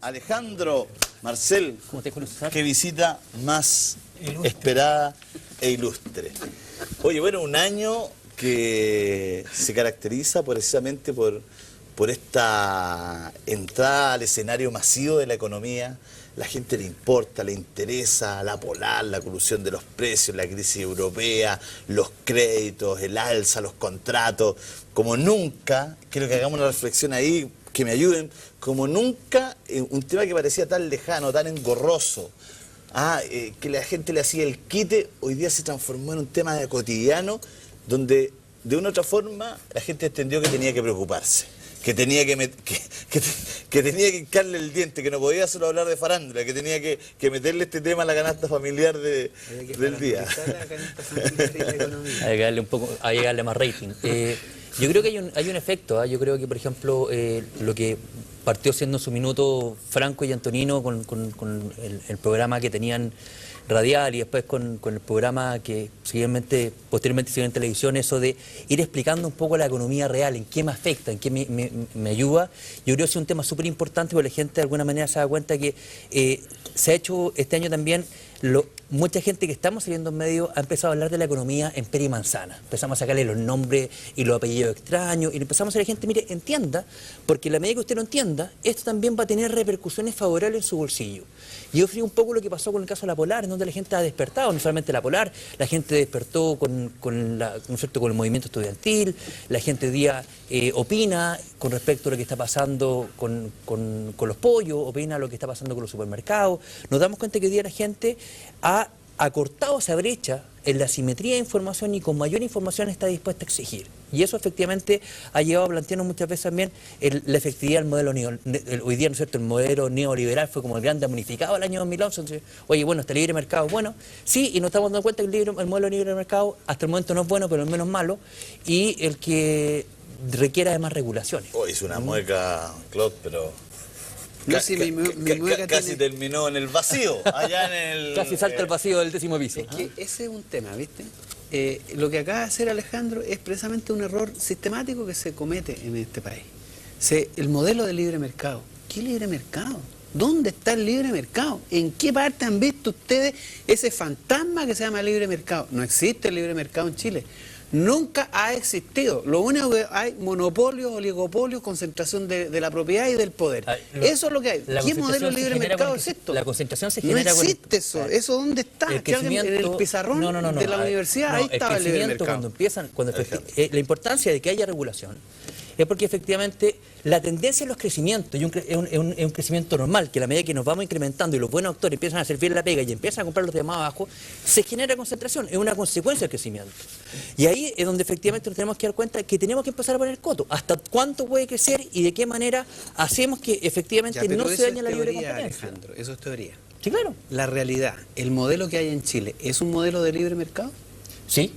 Alejandro, Marcel, ¿Cómo te conoces? qué visita más esperada e ilustre. Oye, bueno, un año que se caracteriza precisamente por esta entrada al escenario masivo de la economía. La gente le importa, le interesa la polar, la colusión de los precios, la crisis europea, los créditos, el alza, los contratos. Como nunca, quiero que hagamos una reflexión ahí, que me ayuden, como nunca, un tema que parecía tan lejano, tan engorroso, que la gente le hacía el quite, hoy día se transformó en un tema de cotidiano, donde de una u otra forma la gente entendió que tenía que preocuparse, que tenía que tenía que hincarle el diente, que no podía solo hablar de farándula, que tenía que meterle este tema a la canasta familiar del día. Hay que darle un poco, hay que darle más rating. Yo creo que hay un efecto, yo creo que, por ejemplo, lo que partió siendo en su minuto Franco y Antonino con el programa que tenían radial y después con el programa que posteriormente siguió en televisión, eso de ir explicando un poco la economía real, en qué me afecta, en qué me ayuda. Yo creo que es un tema súper importante porque la gente de alguna manera se da cuenta que se ha hecho este año también, mucha gente que estamos saliendo en medio ha empezado a hablar de la economía en pera y manzana. Empezamos a sacarle los nombres y los apellidos extraños y le empezamos a decir a la gente, mire, entienda, porque en la medida que usted lo entienda, esto también va a tener repercusiones favorables en su bolsillo. Y yo fui un poco lo que pasó con el caso de la Polar, en donde la gente ha despertado, no solamente la Polar, la gente despertó con el movimiento estudiantil, la gente hoy día opina con respecto a lo que está pasando con los pollos, opina lo que está pasando con los supermercados. Nos damos cuenta que hoy día la gente ha acortado esa brecha en la simetría de información y con mayor información está dispuesta a exigir. Y eso efectivamente ha llevado a plantearnos muchas veces también la efectividad del modelo hoy día, ¿no es cierto?, el modelo neoliberal fue como el gran damnificado el año 2011. Entonces, oye, bueno, este libre mercado es bueno. Sí, y nos estamos dando cuenta que el modelo libre mercado hasta el momento no es bueno, pero al menos malo, y el que requiera de más regulaciones. Oh, hizo una mueca, Claude, pero... No, si mi mueca casi terminó en el vacío, allá en el... Casi salta el vacío del 10º piso. Es que ese es un tema, ¿viste? Lo que acaba de hacer Alejandro es precisamente un error sistemático que se comete en este país. El modelo de libre mercado. ¿Qué libre mercado? ¿Dónde está el libre mercado? ¿En qué parte han visto ustedes ese fantasma que se llama libre mercado? No existe el libre mercado en Chile. Nunca ha existido. Lo único que hay, monopolios, oligopolios, concentración de la propiedad y del poder. Eso es lo que hay. ¿Qué modelo de libre mercado es esto? La concentración se genera no existe eso. ¿Eso dónde está? El crecimiento, en el pizarrón de la universidad, ahí estaba el libre mercado. La importancia de que haya regulación es porque efectivamente la tendencia en los crecimientos es un crecimiento normal, que a la medida que nos vamos incrementando y los buenos actores empiezan a servir la pega y empiezan a comprar los demás abajo, se genera concentración, es una consecuencia del crecimiento. Y ahí es donde efectivamente nos tenemos que dar cuenta que tenemos que empezar a poner coto. ¿Hasta cuánto puede crecer y de qué manera hacemos que efectivamente no se dañe la libre competencia? Alejandro, eso es teoría. Sí, claro. La realidad, el modelo que hay en Chile, ¿es un modelo de libre mercado? Sí.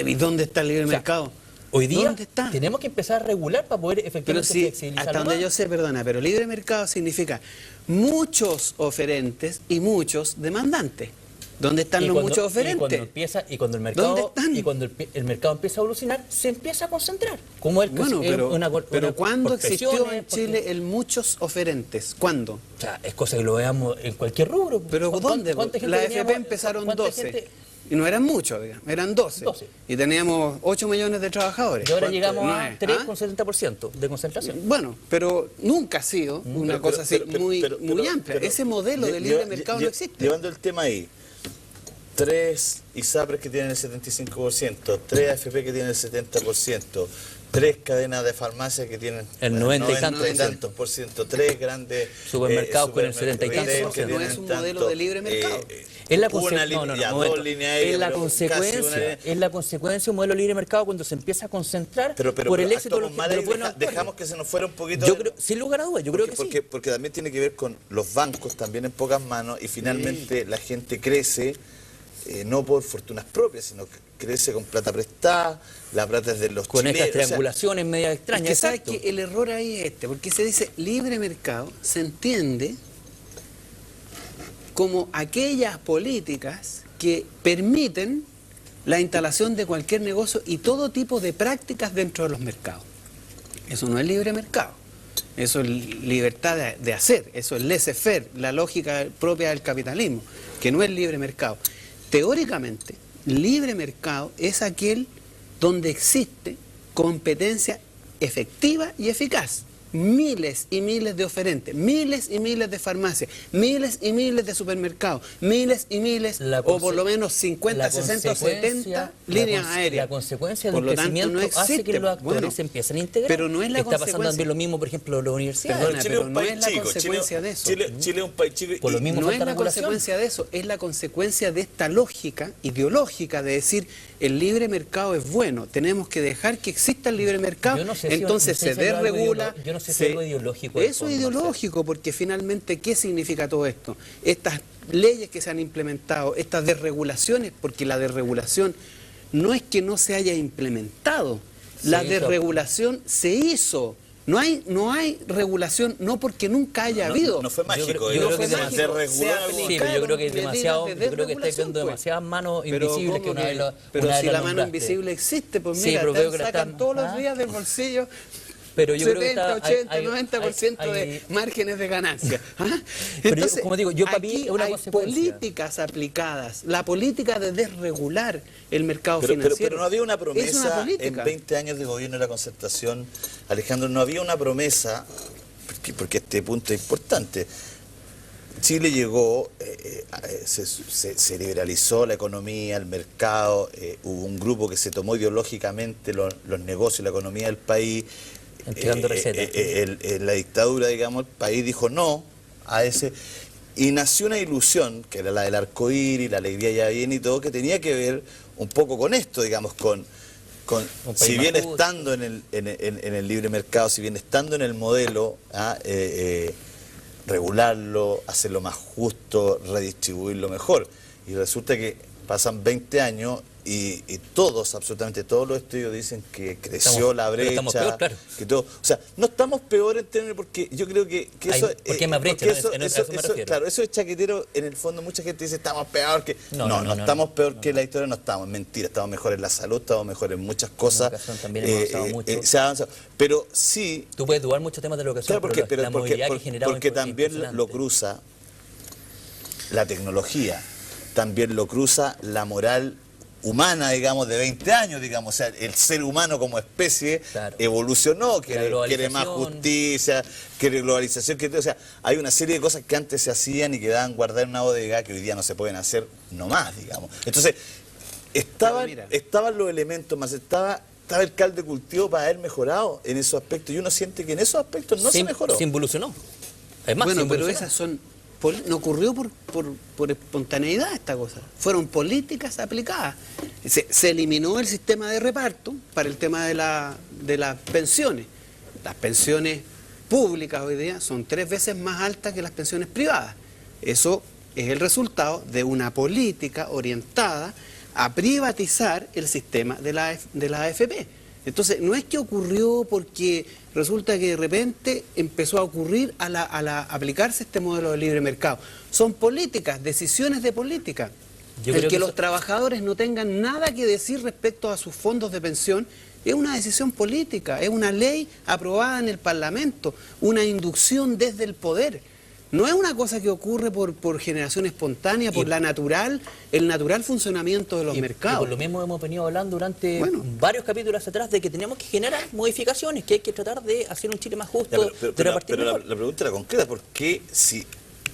¿Y dónde está el libre mercado? Hoy día tenemos que empezar a regular para poder efectivamente flexibilizar. Hasta donde yo sé, perdona, pero libre mercado significa muchos oferentes y muchos demandantes. ¿Dónde están los muchos oferentes? Y cuando el mercado empieza a evolucionar, se empieza a concentrar. Pero ¿cuándo existió en Chile el muchos oferentes? ¿Cuándo? O sea, es cosa que lo veamos en cualquier rubro. ¿Pero dónde? La AFP empezaron 12. Y no eran muchos, digamos, eran 12. Y teníamos 8 millones de trabajadores. Y ahora llegamos a 3,70% de concentración. Bueno, pero nunca ha sido una cosa así muy amplia. Ese modelo de libre mercado no existe. Llevando el tema ahí, 3 ISAPRES que tienen el 75%, 3 AFP que tienen el 70%, 3 cadenas de farmacia que tienen el 90 y tantos por ciento, 3 grandes supermercados con el 70 y tantos. Eso no es un modelo de libre mercado. Es la consecuencia de un modelo de libre mercado cuando se empieza a concentrar por el éxito de los buenos actores. Dejamos que se nos fuera un poquito. Sin lugar a dudas, yo creo que sí. Porque también tiene que ver con los bancos también en pocas manos y finalmente la gente crece no por fortunas propias, sino que crece con plata prestada, la plata es de los con chilenos. Estas triangulaciones media extrañas. Es que sabes que el error ahí es porque se dice libre mercado, se entiende como aquellas políticas que permiten la instalación de cualquier negocio y todo tipo de prácticas dentro de los mercados. Eso no es libre mercado. eso es libertad de hacer, eso es laissez-faire, la lógica propia del capitalismo, que no es libre mercado. Teóricamente, libre mercado es aquel donde existe competencia efectiva y eficaz. Miles y miles de oferentes, miles y miles de farmacias, miles y miles de supermercados, miles y miles, o por lo menos 50, 60 o 70 líneas aéreas. La consecuencia Por del lo tanto, crecimiento no hace existe. que los actores Bueno, se empiecen a integrar. pero no es la Está pasando consecuencia. también lo mismo, por ejemplo, en las universidades. Perdona, Chile es pero un no país es la chico, consecuencia de eso. Chile es un país chico. Por lo mismo No es falta la regulación. consecuencia de eso, es la consecuencia de esta lógica ideológica de decir el libre mercado es bueno, tenemos que dejar que exista el libre mercado, Yo no sé si- entonces no sé se si es algo desregula. yo no sé si es algo ideológico de Eso es fondo, ideológico, porque finalmente, ¿qué significa todo esto? Estas leyes que se han implementado, estas desregulaciones, porque la desregulación no es que no se haya implementado, la Sí, desregulación se hizo. No hay regulación, no porque nunca haya habido. No fue mágico, yo creo que se es mágico. desreguló algo. Sí, pero yo creo que es medidas demasiado, de yo creo que estáis desregulación, viendo pues. demasiadas manos Pero invisibles que ¿cómo una vez lo pero una vez si lo la mano nombraste. invisible existe, pues Sí, mira, pero veo que la sacan están- todos los ¿ah? días del bolsillo Pero yo creo que 70, está, 80, hay- 90% hay- de márgenes de ganancia. ¿Ah? Pero yo, como digo, yo para mí aquí es una hay consecuencia. políticas aplicadas, la política de desregular el mercado Pero financiero. no había una Es promesa una en política. 20 años de gobierno de la concertación, Alejandro, no había una promesa, porque este punto es importante. Chile llegó, se liberalizó la economía, el mercado, hubo un grupo que se tomó ideológicamente los negocios, la economía del país. Entregando recetas. La dictadura, digamos, el país dijo no a ese. Y nació una ilusión, que era la del arcoíris, la alegría ya viene y todo, que tenía que ver un poco con esto, digamos, con país si más bien justo. estando en el libre mercado, si bien estando en el modelo, regularlo, hacerlo más justo, redistribuirlo mejor. Y resulta que pasan 20 años y todos, absolutamente todos los estudios dicen que creció la pero brecha. estamos peor, claro. Que todo, o sea, no estamos peor en términos, porque yo creo que eso... porque hay más brecha, porque ¿no? A eso me refiero. claro, eso es chaquetero, en el fondo mucha gente dice estamos peor que... No, estamos peor que la historia, no estamos, mentira, estamos mejor en la salud, estamos mejor en muchas cosas. educación también hemos avanzado mucho. Se ha avanzado, pero sí... Tú puedes dudar muchos temas de la educación, Claro, pero la movilidad que generaba porque es también impresionante. lo cruza la tecnología, también lo cruza la moral humana, digamos, de 20 años, digamos, o sea, el ser humano como especie Claro. evolucionó, quiere globalización. más justicia, quiere globalización, o sea, hay una serie de cosas que antes se hacían y quedaban guardadas en una bodega que hoy día no se pueden hacer nomás, digamos. Entonces, estaban los elementos, más estaba el caldo de cultivo para haber mejorado en esos aspectos, y uno siente que en esos aspectos no se mejoró. Se involucionó. Es más, Bueno, se pero involucionó. esas son... No ocurrió por espontaneidad esta cosa. Fueron políticas aplicadas. Se eliminó el sistema de reparto para el tema de las pensiones. Las pensiones públicas hoy día son 3 veces más altas que las pensiones privadas. Eso es el resultado de una política orientada a privatizar el sistema de la AFP. Entonces, no es que ocurrió porque resulta que de repente empezó a ocurrir a aplicarse este modelo de libre mercado. Son políticas, decisiones de política. Yo El creo que que los eso- trabajadores no tengan nada que decir respecto a sus fondos de pensión es una decisión política, es una ley aprobada en el Parlamento, una inducción desde el poder. No es una cosa que ocurre por generación espontánea, por el natural funcionamiento de los Y mercados. por lo mismo hemos venido hablando durante Bueno. varios capítulos atrás de que tenemos que generar modificaciones, que hay que tratar de hacer un Chile más justo, Ya, de repartir pero la mejor. pregunta era concreta, ¿por qué si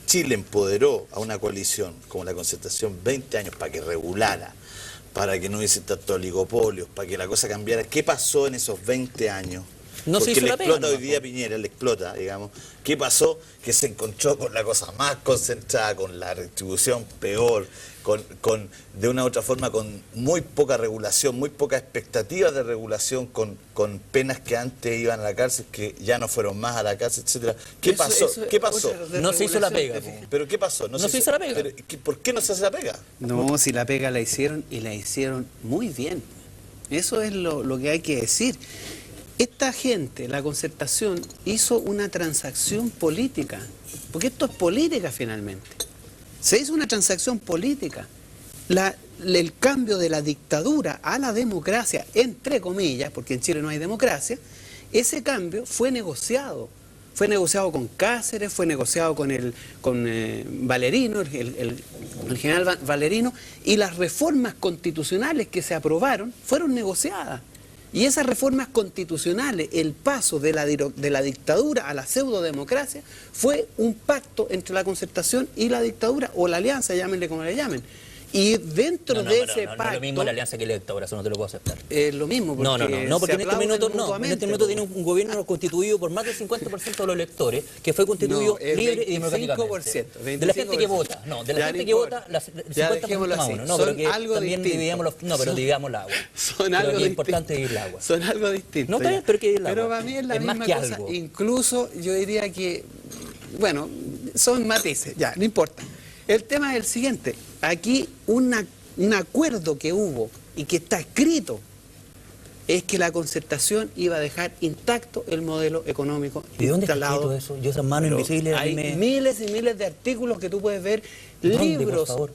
Chile empoderó a una coalición como la Concertación 20 años para que regulara, para que no hubiese tantos oligopolios, para que la cosa cambiara, qué pasó en esos 20 años? No se Porque hizo le la pega, explota ¿no? hoy día Piñera, le explota, digamos. ¿Qué pasó? Que se encontró con la cosa más concentrada, con la redistribución peor, de una u otra forma con muy poca regulación, muy poca expectativa de regulación, con penas que antes iban a la cárcel, que ya no fueron más a la cárcel, etcétera. ¿Qué pasó? ¿Qué pasó? No se hizo la pega. ¿te ¿Pero qué pasó? No se hizo la pega. ¿Por qué no se hace la pega? No, si la pega la hicieron y la hicieron muy bien. Eso es lo que hay que decir. Esta gente, la Concertación, hizo una transacción política, porque esto es política finalmente. Se hizo una transacción política. El cambio de la dictadura a la democracia, entre comillas, porque en Chile no hay democracia, ese cambio fue negociado. Fue negociado con Cáceres, fue negociado con Valerino, el general Valerino, y las reformas constitucionales que se aprobaron fueron negociadas. Y esas reformas constitucionales, el paso de la dictadura a la pseudodemocracia, fue un pacto entre la Concertación y la dictadura, o la alianza, llámenle como le llamen. Y dentro de ese pacto... No es lo mismo la alianza que la dictadura, eso no te lo puedo aceptar. Es lo mismo, porque porque en este minuto tiene un gobierno constituido por más del 50% de los electores, que fue constituido libre y democráticamente. De la gente que vota, de la gente que vota, el 50% más uno. No, pero que también dividamos dividamos el agua. Es importante dividir el agua. Son algo distinto. No, también, pero que dividir el agua. Pero para mí es la misma más que cosa. algo. Incluso yo diría que, bueno, son matices, ya, no importa. El tema es el siguiente. Aquí un acuerdo que hubo y que está escrito es que la Concertación iba a dejar intacto el modelo económico instalado. ¿Y dónde está escrito eso? Yo esas manos invisibles... Hay miles y miles de artículos que tú puedes ver, libros... Por favor?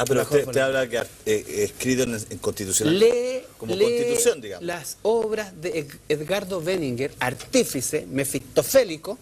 Pero usted habla que escrito en constitucional. Como constitución, digamos. Las obras de Edgardo Benninger, artífice mefistofélico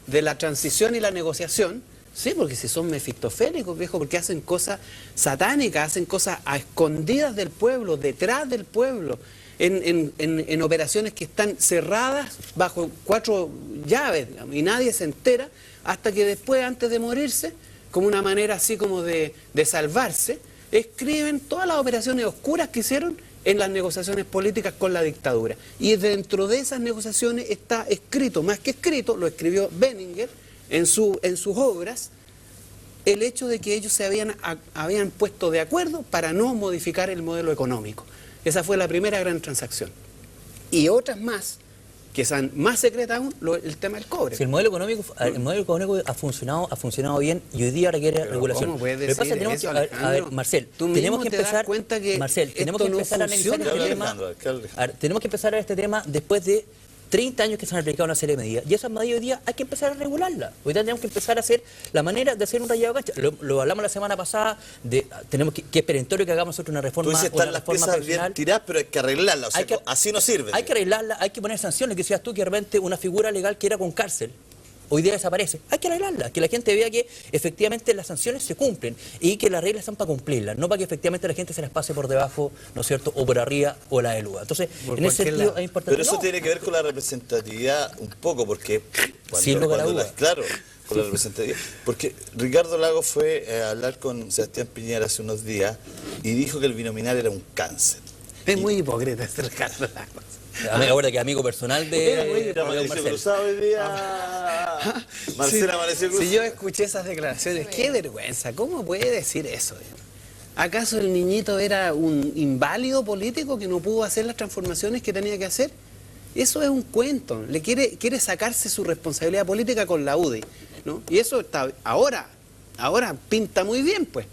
de la transición y la negociación. Sí, porque si son mefistofélicos, viejo, porque hacen cosas satánicas, hacen cosas a escondidas del pueblo, detrás del pueblo, en operaciones que están cerradas bajo 4 llaves, digamos, y nadie se entera hasta que después, antes de morirse, como una manera así como de salvarse, escriben todas las operaciones oscuras que hicieron en las negociaciones políticas con la dictadura. Y dentro de esas negociaciones está escrito, más que escrito, lo escribió Benninger, en sus obras, el hecho de que ellos se habían puesto de acuerdo para no modificar el modelo económico. Esa fue la primera gran transacción. Y otras más, que son más secretas aún, el tema del cobre. Si el modelo económico ha funcionado bien y hoy día requiere regulación. ¿Cómo puedes decir eso, Alejandro? A ver, Marcel, tenemos que empezar a analizar este tema. Tenemos que empezar a ver este tema después de 30 años que se han aplicado una serie de medidas, y esas medidas hoy día hay que empezar a regularlas. Hoy día tenemos que empezar a hacer la manera de hacer un rayado de cancha. Lo hablamos la semana pasada, tenemos que es perentorio que hagamos nosotros una reforma. Tú dices, están las piezas bien tiradas, pero hay que arreglarlas, así no sirve. Hay que arreglarlas, hay que poner sanciones, que decías tú que de repente una figura legal que era con cárcel, hoy día desaparece. Hay que arreglarla, que la gente vea que efectivamente las sanciones se cumplen y que las reglas están para cumplirlas, no para que efectivamente la gente se las pase por debajo, ¿no es cierto?, o por arriba o la eluda. Entonces, en ese sentido es importante. Pero eso tiene que ver con la representatividad un poco, porque claro, con la representatividad. Porque Ricardo Lagos fue a hablar con Sebastián Piñera hace unos días y dijo que el binominal era un cáncer. Es muy hipócrita este Ricardo Lagos. Ahora que amigo personal de Amaneció cruzado hoy día. Marcela amaneció cruzado. Si yo escuché esas declaraciones, qué vergüenza. ¿Cómo puede decir eso? ¿Acaso el niñito era un inválido político que no pudo hacer las transformaciones que tenía que hacer? Eso es un cuento. Le quiere sacarse su responsabilidad política con la UDI, ¿no? Y eso está ahora pinta muy bien, pues.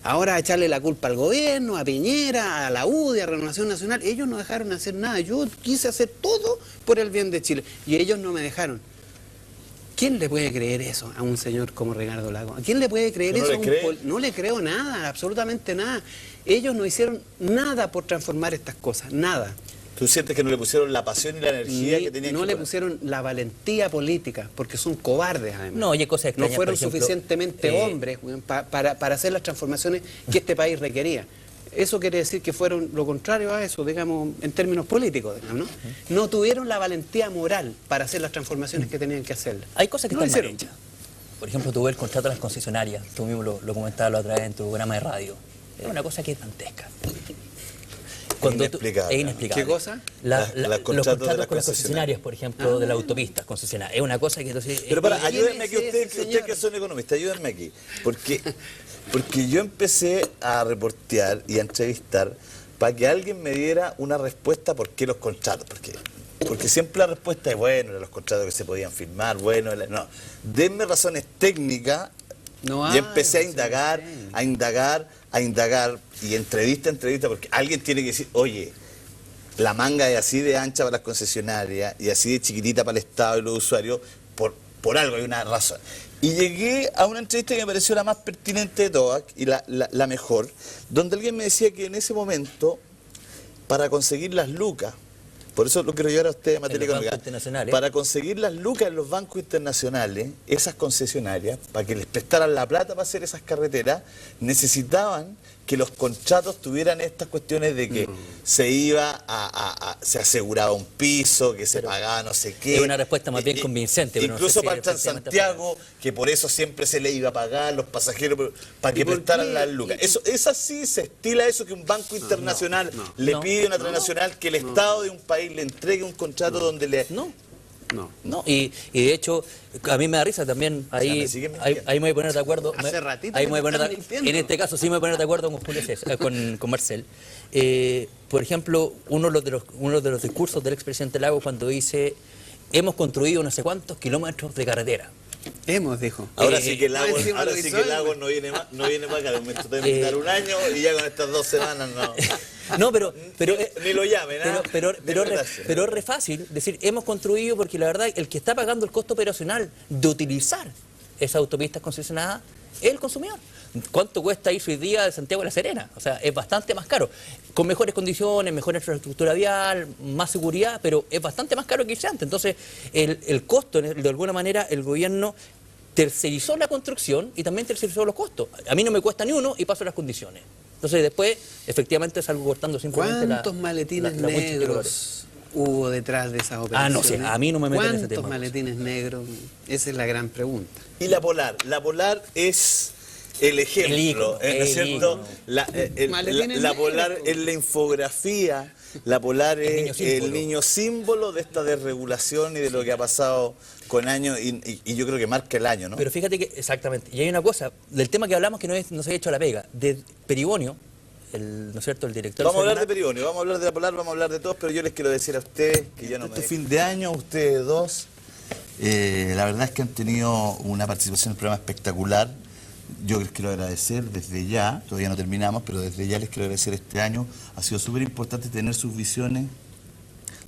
Ahora echarle la culpa al gobierno, a Piñera, a la UDI, a Renovación Nacional. Ellos no dejaron hacer nada. Yo quise hacer todo por el bien de Chile y ellos no me dejaron. ¿Quién le puede creer eso a un señor como Ricardo Lagos? ¿A quién le puede creer eso? No le creo nada, absolutamente nada. Ellos no hicieron nada por transformar estas cosas, nada. ¿Tú sientes que no le pusieron la pasión y la energía que tenían que No le pusieron la valentía política, porque son cobardes además. No, oye, cosas extrañas, no fueron suficientemente hombres para hacer las transformaciones que este país requería. Eso quiere decir que fueron lo contrario a eso, digamos, en términos políticos, digamos, ¿no? No tuvieron la valentía moral para hacer las transformaciones que tenían que hacer. Hay cosas que están mal hechas. Por ejemplo, tuve el contrato de las concesionarias, tú mismo lo comentabas la otra vez en tu programa de radio. Es una cosa que es dantesca. Es inexplicable. ¿Qué cosa? Los contratos con las concesionarias, por ejemplo, de las autopistas concesionarias. Es una cosa que entonces... Pero ayúdenme aquí, ustedes que son economistas, ayúdenme aquí. Porque yo empecé a reportear y a entrevistar para que alguien me diera una respuesta por qué los contratos. Porque siempre la respuesta es, bueno, los contratos que se podían firmar, bueno, no. Denme razones técnicas. Y empecé a indagar, y entrevista, porque alguien tiene que decir, oye, la manga es así de ancha para las concesionarias y así de chiquitita para el Estado y los usuarios, por algo, hay una razón. Y llegué a una entrevista que me pareció la más pertinente de todas y la mejor, donde alguien me decía que en ese momento, para conseguir las lucas por eso lo quiero llevar a usted en materia los bancos económica. internacionales. Para conseguir las lucas en los bancos internacionales, esas concesionarias, para que les prestaran la plata para hacer esas carreteras, necesitaban que los contratos tuvieran estas cuestiones de que se iba se aseguraba un piso, que se pagaba no sé qué. Es una respuesta más bien convincente. Pero Incluso no sé si para el Transantiago, que por eso siempre se le iba a pagar los pasajeros, para que prestaran las lucas. Eso, es así, se estila eso, que un banco internacional le pide a una transnacional que el Estado de un país le entregue un contrato donde le... No, y de hecho, a mí me da risa también, ahí me voy a poner de acuerdo. Hace ratito ahí me voy a que me poner están de, mintiendo. en este caso sí me voy a poner de acuerdo con Julio César, con Marcel. Por ejemplo, uno de los discursos del expresidente Lagos cuando dice, hemos construido no sé cuántos kilómetros de carretera. Dijo. Ahora sí que Lagos, encima ahora lo sí hizo que él. Lagos no viene más acá, me trató de invitar un año y ya con estas 2 semanas no. No, pero Ni lo llamen, ¿ah? pero Gracias. es re fácil decir, hemos construido, porque la verdad, el que está pagando el costo operacional de utilizar esas autopistas concesionadas es el consumidor. ¿Cuánto cuesta ir hoy día de Santiago a La Serena? O sea, es bastante más caro. Con mejores condiciones, mejor infraestructura vial, más seguridad, pero es bastante más caro que irse antes. Entonces, el costo, de alguna manera, el gobierno tercerizó la construcción y también tercerizó los costos. A mí no me cuesta ni uno y paso las condiciones. Entonces después, efectivamente, salgo cortando simplemente ¿Cuántos maletines la wincha de colores. negros hubo detrás de esas operaciones? No sé, a mí no me meten en ese tema. ¿Cuántos maletines negros? Esa es la gran pregunta. Y la Polar es el ejemplo, El ícono, ¿no es cierto? Maletines La Polar negros. es la infografía, la Polar El es niño símbolo. el niño símbolo de esta desregulación y de lo que ha pasado con años, y yo creo que marca el año, ¿no? Pero fíjate que, exactamente, y hay una cosa, del tema que hablamos que no se ha hecho la pega, de Peribonio, ¿no es cierto?, el director... Vamos a hablar de Serenat, Peribonio, vamos a hablar de la Polar, vamos a hablar de todos, pero yo les quiero decir a ustedes que ya no me... Este fin de año, ustedes dos, la verdad es que han tenido una participación en el programa espectacular. Yo les quiero agradecer desde ya, todavía no terminamos, pero desde ya les quiero agradecer este año. Ha sido súper importante tener sus visiones,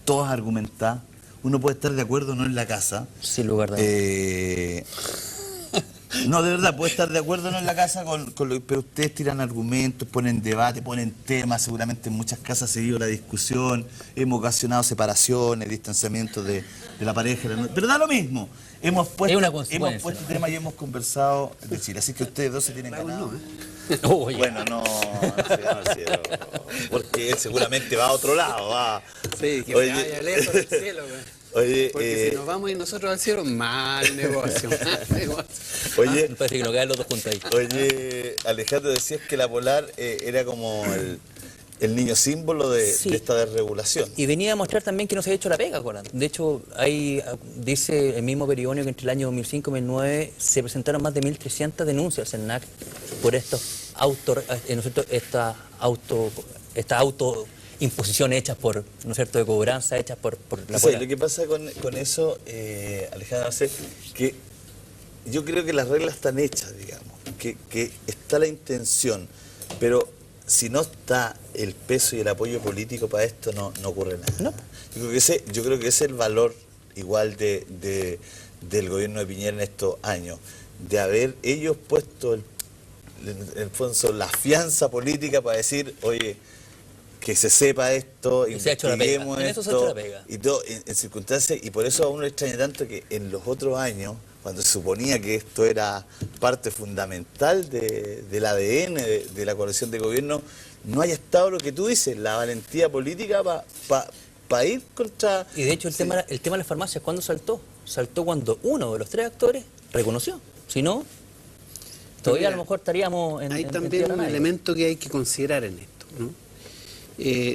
todas argumentadas. Uno puede estar de acuerdo o no en la casa. Sin lugar de No, de verdad, puede estar de acuerdo o no en la casa, pero ustedes tiran argumentos, ponen debate, ponen temas. Seguramente en muchas casas ha seguido la discusión, hemos ocasionado separaciones, distanciamientos de la pareja. Pero da lo mismo. Hemos puesto temas y hemos conversado de Chile. Así que ustedes dos se tienen ganado. Bueno, no, porque él seguramente va a otro lado. Va. Sí, que Oye, vaya lejos del cielo. Oye, porque si nos vamos a ir nosotros al cielo, mal negocio. Oye, me parece que no caen los dos juntos ahí. Oye, Alejandro, decías que la Polar era como el niño símbolo de esta desregulación. Y venía a mostrar también que no se ha hecho la pega, Coran. De hecho, dice el mismo Peribonio que entre el año 2005 y 2009 se presentaron más de 1.300 denuncias al CERNAC por estas autoimposiciones hechas por, ¿no es cierto?, de cobranza, hechas por la Polar. Lo que pasa con eso, Alejandro, es que yo creo que las reglas están hechas, digamos, que está la intención, pero si no está el peso y el apoyo político para esto, no ocurre nada. No. Yo creo que ese es el valor igual del gobierno de Piñera en estos años, de haber ellos puesto en el fondo la fianza política para decir, oye, que se sepa esto, y se ha hecho la pega. investiguemos En eso se ha hecho la esto, pega. y todo en circunstancias, y por eso a uno le extraña tanto que en los otros años, cuando se suponía que esto era parte fundamental del ADN de la coalición de gobierno, no haya estado lo que tú dices, la valentía política para ir contra... Y de hecho el tema de las farmacias, ¿cuándo saltó? Saltó cuando uno de los tres actores reconoció. Si no, todavía a lo mejor estaríamos en... Hay en también tierra un nadie. elemento que hay que considerar en esto, ¿no?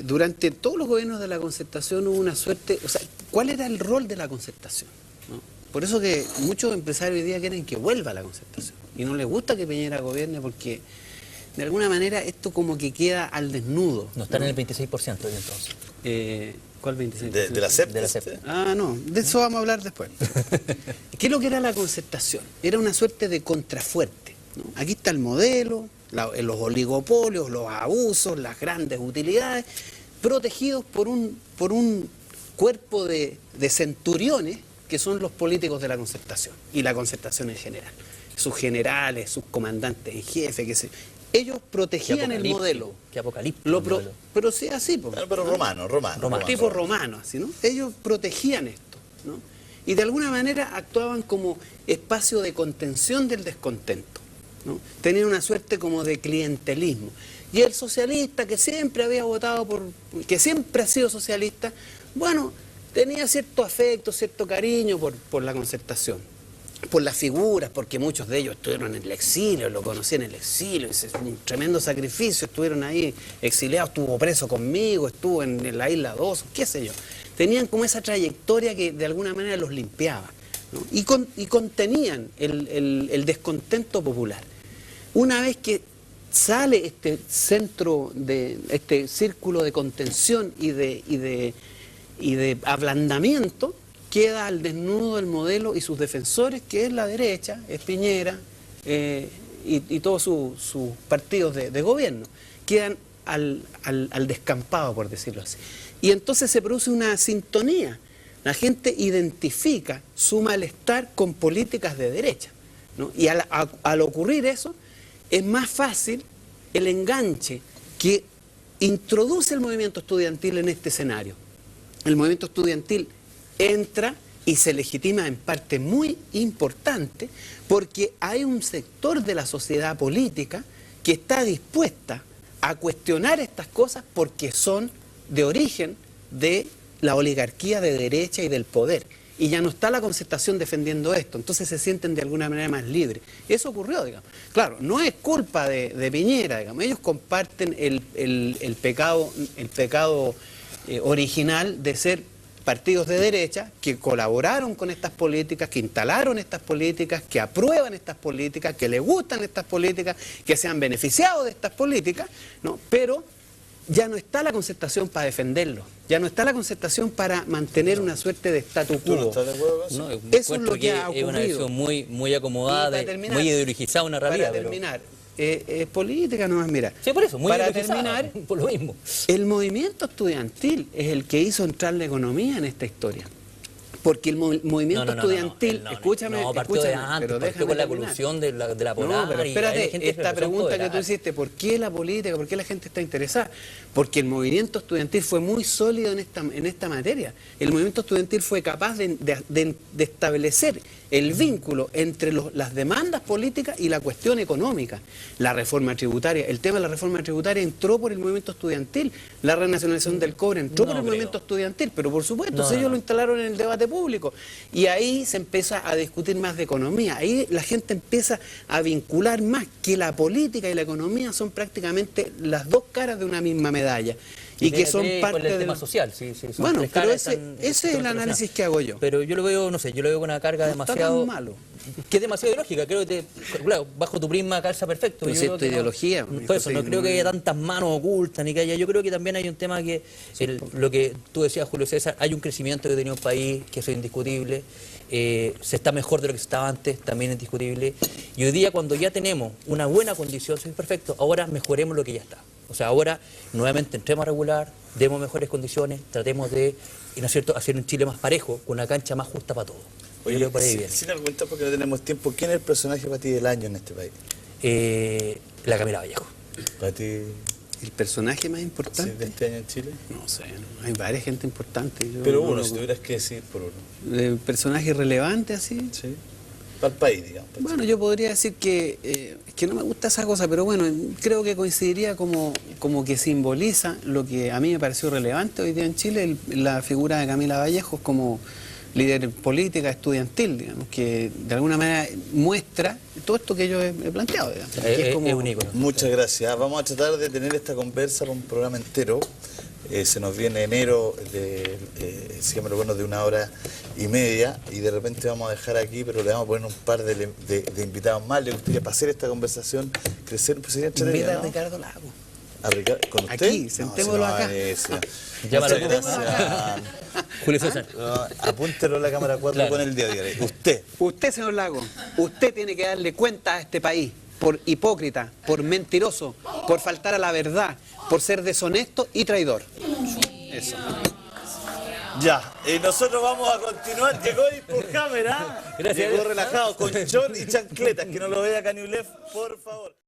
Durante todos los gobiernos de la concertación hubo una suerte, o sea, ¿cuál era el rol de la concertación? ¿No? Por eso que muchos empresarios hoy día quieren que vuelva la concertación y no les gusta que Piñera gobierne porque de alguna manera esto como que queda al desnudo. No están en el 26% hoy entonces. ¿Cuál 26%? De la CEP. De la CEP. Ah, no, de eso vamos a hablar después. ¿Qué es lo que era la concertación? Era una suerte de contrafuerte, ¿no? Aquí está el modelo, los oligopolios, los abusos, las grandes utilidades, protegidos por un cuerpo de centuriones que son los políticos de la concertación y la concertación en general. Sus generales, sus comandantes en jefe, ellos protegían el modelo. Qué apocalíptico. Pero sí, así. Pero romano. Tipo romano, así, ¿no? Ellos protegían esto, ¿no? Y de alguna manera actuaban como espacio de contención del descontento, ¿no? Tenían una suerte como de clientelismo. Y el socialista que siempre había votado que siempre ha sido socialista, bueno, tenía cierto afecto, cierto cariño por la Concertación, por las figuras, porque muchos de ellos estuvieron en el exilio, lo conocí en el exilio, es un tremendo sacrificio, estuvieron ahí exiliados, estuvo preso conmigo, estuvo en la isla 2, qué sé yo. Tenían como esa trayectoria que de alguna manera los limpiaba, ¿no? Y contenían el descontento popular. Una vez que sale este centro, este círculo de contención y de ablandamiento, queda al desnudo el modelo y sus defensores, que es la derecha, es Piñera y todos sus partidos de gobierno. Quedan al descampado, por decirlo así. Y entonces se produce una sintonía. La gente identifica su malestar con políticas de derecha, ¿no? Y al ocurrir eso, es más fácil el enganche que introduce el movimiento estudiantil en este escenario. El movimiento estudiantil entra y se legitima en parte muy importante porque hay un sector de la sociedad política que está dispuesta a cuestionar estas cosas porque son de origen de la oligarquía de derecha y del poder. Y ya no está la Concertación defendiendo esto, entonces se sienten de alguna manera más libres. Eso ocurrió, digamos. Claro, no es culpa de Piñera, digamos. Ellos comparten el pecado original de ser partidos de derecha que colaboraron con estas políticas, que instalaron estas políticas, que aprueban estas políticas, que les gustan estas políticas, que se han beneficiado de estas políticas, ¿no? Pero ya no está la Concertación para defenderlo, ya no está la Concertación para mantener una suerte de statu quo. ¿Tú no estás de acuerdo con eso? No, Eso es lo que ha ocurrido. Es una visión muy acomodada, muy ideologizada una realidad. Para terminar, es política nomás, mira. Sí, por eso, muy para ideologizada, terminar, por lo mismo. el movimiento estudiantil es el que hizo entrar la economía en esta historia. Porque el movimiento estudiantil, escúchame, pero partió con la colusión de la Polar. No, pero espérate, esta pregunta que tú hiciste, ¿por qué la política, por qué la gente está interesada? Porque el movimiento estudiantil fue muy sólido en esta materia. El movimiento estudiantil fue capaz de establecer el vínculo entre las demandas políticas y la cuestión económica. La reforma tributaria, el tema de la reforma tributaria entró por el movimiento estudiantil, la renacionalización del cobre entró por el movimiento estudiantil, pero por supuesto, ellos lo instalaron en el debate público. Y ahí se empieza a discutir más de economía, ahí la gente empieza a vincular más que la política y la economía son prácticamente las dos caras de una misma medalla. Y que son parte del tema social. Bueno, pero ese es el análisis que hago yo. Pero yo lo veo, no sé, yo lo veo con una carga demasiado... Está tan malo. Que es demasiado ideológica, creo que claro, bajo tu prisma calza perfecto. Pero yo es ideología. Por eso, no creo que haya tantas manos ocultas, ni que haya... Yo creo que también hay un tema que, lo que tú decías, Julio César, hay un crecimiento que ha tenido el país, que eso es indiscutible. Se está mejor de lo que se estaba antes, también es indiscutible. Y hoy día, cuando ya tenemos una buena condición, eso es perfecto, ahora mejoremos lo que ya está. O sea, ahora nuevamente entremos a regular, demos mejores condiciones, tratemos de, ¿no es cierto?, hacer un Chile más parejo, con una cancha más justa para todos. Oye, sin argumentar porque no tenemos tiempo, ¿quién es el personaje para ti del año en este país? La Camila Vallejo. ¿Para ti? ¿El personaje más importante de este año en Chile? No sé, hay varias gente importante. Pero uno, si tuvieras que decir por uno. ¿El personaje relevante así? Sí. Para el país, digamos. Bueno, yo podría decir que no me gusta esa cosa, pero bueno, creo que coincidiría como que simboliza lo que a mí me pareció relevante hoy día en Chile, la figura de Camila Vallejo como líder política estudiantil, digamos, que de alguna manera muestra todo esto que yo he planteado. Digamos, que es un ícono. Muchas gracias. Vamos a tratar de tener esta conversa para un programa entero. Se nos viene enero, sigamos bueno, de 1 hora y media, y de repente vamos a dejar aquí, pero le vamos a poner un par de invitados más. Le gustaría para hacer esta conversación, crecer, pues sería entretenido, ¿no? A Ricardo Lago. ¿A Ricardo? ¿Con usted? Aquí, sentémoslo acá. Llámalo. Julio César. Apúntelo a la cámara 4 Claro. con el día de hoy. Usted, señor Lago, usted tiene que darle cuenta a este país por hipócrita, por mentiroso, por faltar a la verdad, por ser deshonesto y traidor. Eso. Ya, nosotros vamos a continuar. Llegó por cámara. Gracias. Llegó relajado con short y chancletas. Que no lo vea Cañulef, por favor.